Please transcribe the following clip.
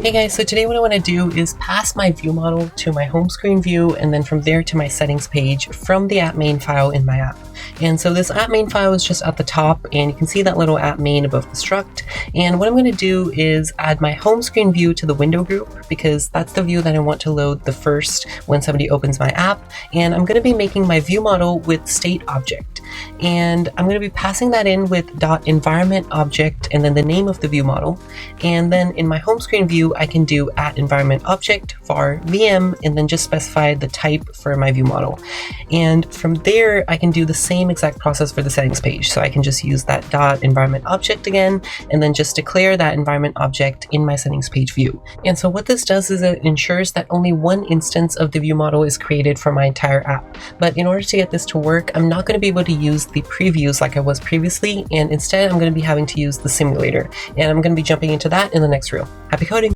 Hey guys, so today what I want to do is pass my view model to my home screen view and then from there to my settings page from the app main file in my app. And so this app main file is just at the top and you can see that little app main above the struct. And what I'm going to do is add my home screen view to the window group because that's the view that I want to load the first when somebody opens my app. And I'm going to be making my view model with state object. And I'm going to be passing that in with .environment object and then the name of the view model. And then in my home screen view, I can do @environment object var VM and then just specify the type for my view model. And from there, I can do the same exact process for the settings page. So I can just use that .environment object again, and then just declare that environment object in my settings page view. And so what this does is it ensures that only one instance of the view model is created for my entire app. But in order to get this to work, I'm not going to be able to use the previews like I was previously, and instead I'm going to be having to use the simulator. And I'm going to be jumping into that in the next reel. Happy coding!